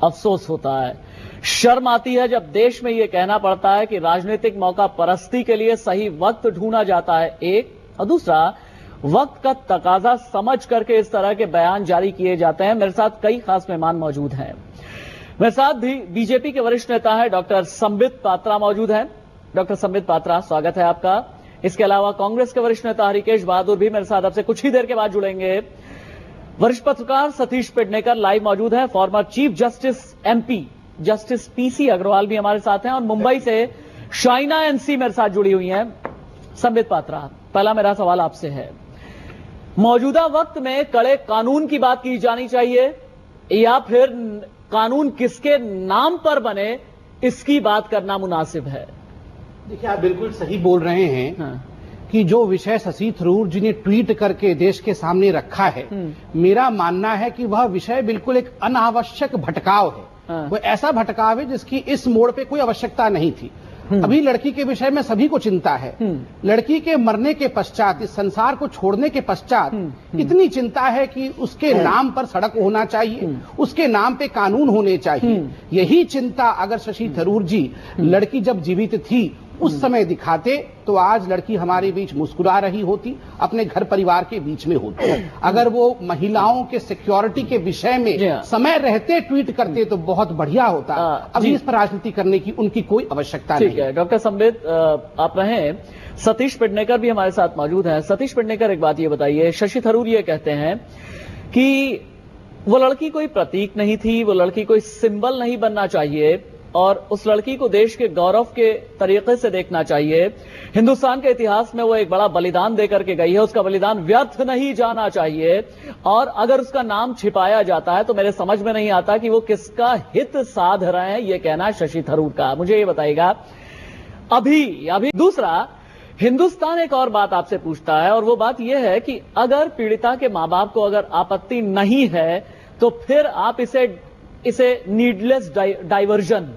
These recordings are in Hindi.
अफसोस होता है, शर्म आती है जब देश में यह कहना पड़ता है कि राजनीतिक मौका परस्ती के लिए सही वक्त ढूंढा जाता है, एक, और दूसरा वक्त का तकाजा समझ करके इस तरह के बयान जारी किए जाते हैं। मेरे साथ कई खास मेहमान मौजूद हैं। मेरे साथ भी बीजेपी के वरिष्ठ नेता है डॉक्टर संबित पात्रा मौजूद हैं। डॉक्टर संबित पात्रा, स्वागत है आपका। इसके अलावा कांग्रेस के वरिष्ठ नेता हरिकेश बहादुर भी मेरे साथ आपसे कुछ ही देर के बाद जुड़ेंगे। वरिष्ठ पत्रकार सतीश पेडनेकर लाइव मौजूद हैं। Former chief justice MP justice PC Agrawal भी हमारे साथ हैं और मुंबई से शाइना एनसी मेरे साथ जुड़ी हुई हैं। संबित पात्रा, पहला मेरा सवाल आपसे है, मौजूदा वक्त में कड़े कानून की बात की जानी चाहिए या फिर कानून किसके नाम पर बने इसकी बात करना मुनासिब है? देखिए, आप बिल्कुल सही बोल रहे हैं। हाँ। कि जो विषय शशि थरूर जी ने ट्वीट करके देश के सामने रखा है, मेरा मानना है कि वह विषय बिल्कुल एक अनावश्यक भटकाव है। हाँ। वो ऐसा भटकाव है जिसकी इस मोड़ पे कोई आवश्यकता नहीं थी। अभी लड़की के विषय में सभी को चिंता है। लड़की के मरने के पश्चात, इस संसार को छोड़ने के पश्चात इतनी चिंता है कि उसके नाम पर सड़क होना चाहिए, उसके नाम पे कानून होने चाहिए। यही चिंता अगर शशि थरूर जी लड़की जब जीवित थी उस समय दिखाते तो आज लड़की हमारे बीच मुस्कुरा रही होती, अपने घर परिवार के बीच में होती। अगर वो महिलाओं के सिक्योरिटी के विषय में समय रहते ट्वीट करते तो बहुत बढ़िया होता। अभी इस पर राजनीति करने की उनकी कोई आवश्यकता नहीं है। डॉक्टर संबित, आप रहें, सतीश पेडनेकर भी हमारे साथ मौजूद हैं। सतीश पेडनेकर, एक बात ये बताइए, शशि थरूर ये कहते हैं कि वो लड़की कोई प्रतीक नहीं थी, वो लड़की कोई सिंबल नहीं बनना चाहिए और उस लड़की को देश के गौरव के तरीके से देखना चाहिए। हिंदुस्तान के इतिहास में वो एक बड़ा बलिदान देकर के गई है, उसका बलिदान व्यर्थ नहीं जाना चाहिए। और अगर उसका नाम छिपाया जाता है तो मेरे समझ में नहीं आता कि वो किसका हित साध रहे हैं, ये कहना है शशि थरूर का। मुझे ये बताइएगा। अभी दूसरा, हिंदुस्तान एक और बात आपसे पूछता है और वो बात यह है कि अगर पीड़िता के मां बाप को अगर आपत्ति नहीं है तो फिर आप इसे नीडलेस डाइवर्जन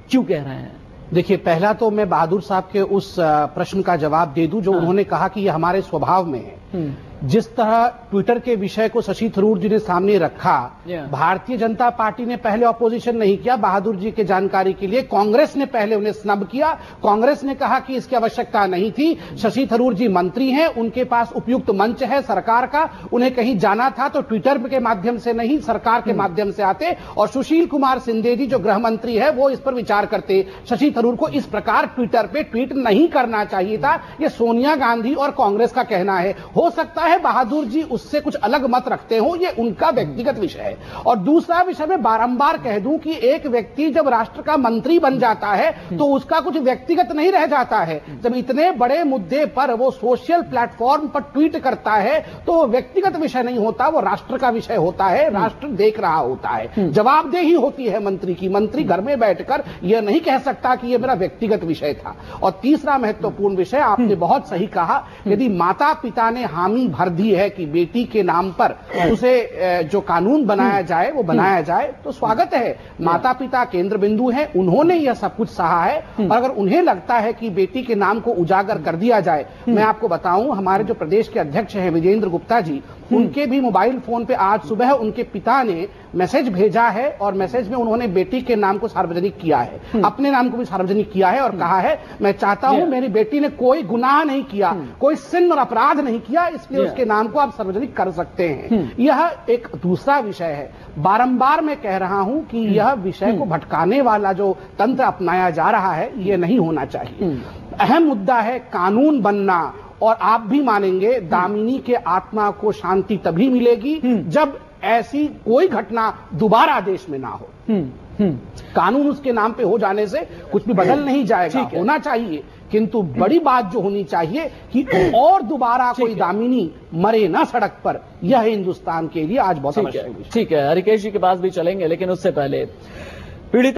क्यों कह रहे हैं? देखिए, पहला तो मैं बहादुर साहब के उस प्रश्न का जवाब दे दूं जो उन्होंने कहा कि यह हमारे स्वभाव में है। जिस तरह ट्विटर के विषय को शशि थरूर जी ने सामने रखा, भारतीय जनता पार्टी ने पहले ऑपोजिशन नहीं किया। बहादुर जी के जानकारी के लिए कांग्रेस ने पहले उन्हें स्नब किया। कांग्रेस ने कहा कि इसकी आवश्यकता नहीं थी। शशि थरूर जी मंत्री हैं, उनके पास उपयुक्त मंच है सरकार का, उन्हें कहीं जाना था तो ट्विटर के माध्यम से नहीं, सरकार के माध्यम से आते। और सुशील कुमार शिंदे जी जो गृह मंत्री है वो इस पर विचार करते। शशि थरूर को इस प्रकार ट्विटर पे ट्वीट नहीं करना चाहिए था। यह सोनिया गांधी और कांग्रेस का कहना है। हो सकता है बहादुर जी उससे कुछ अलग मत रखते हो, ये उनका व्यक्तिगत विषय है। और दूसरा विषय मैं बारंबार कह दूं कि एक व्यक्ति जब राष्ट्र का मंत्री बन जाता है तो उसका कुछ व्यक्तिगत नहीं रह जाता है। जब इतने बड़े मुद्दे पर वो सोशल प्लेटफॉर्म पर ट्वीट करता है तो वो व्यक्तिगत विषय नहीं होता, वो राष्ट्र का विषय होता है, राष्ट्र देख रहा होता है। जवाबदेही होती है मंत्री की। मंत्री घर में बैठकर यह नहीं कह सकता कि यह मेरा व्यक्तिगत विषय था। और तीसरा महत्वपूर्ण विषय, आपने बहुत सही कहा, यदि माता पिता ने हामी भर दी है कि बेटी के नाम पर उसे जो कानून बनाया जाए वो बनाया जाए तो स्वागत है। माता पिता केंद्र बिंदु हैं, उन्होंने यह सब कुछ सहा है। और अगर उन्हें लगता है कि बेटी के नाम को उजागर कर दिया जाए, मैं आपको बताऊं, हमारे जो प्रदेश के अध्यक्ष हैं विजेंद्र गुप्ता जी, उनके भी मोबाइल फोन पे आज सुबह उनके पिता ने मैसेज भेजा है और मैसेज में उन्होंने बेटी के नाम को सार्वजनिक किया है, अपने नाम को भी सार्वजनिक किया है और कहा है मैं चाहता हूं मेरी बेटी ने कोई गुनाह नहीं किया, कोई सिन और अपराध नहीं किया, इसलिए उसके नाम को आप सार्वजनिक कर सकते हैं। यह एक दूसरा विषय है। बारंबार मैं कह रहा हूं कि यह विषय को भटकाने वाला जो तंत्र अपनाया जा रहा है यह नहीं होना चाहिए। अहम मुद्दा है कानून बनना। और आप भी मानेंगे, दामिनी के आत्मा को शांति तभी मिलेगी जब ऐसी कोई घटना दोबारा देश में ना हो। कानून उसके नाम पे हो जाने से कुछ भी बदल नहीं जाएगा, होना चाहिए, किंतु बड़ी बात जो होनी चाहिए कि और दोबारा कोई दामिनी मरे ना सड़क पर। यह हिंदुस्तान के लिए आज बहुत आवश्यक है। ठीक है, हरिकेश जी के पास भी चलेंगे, लेकिन उससे पहले पीड़ित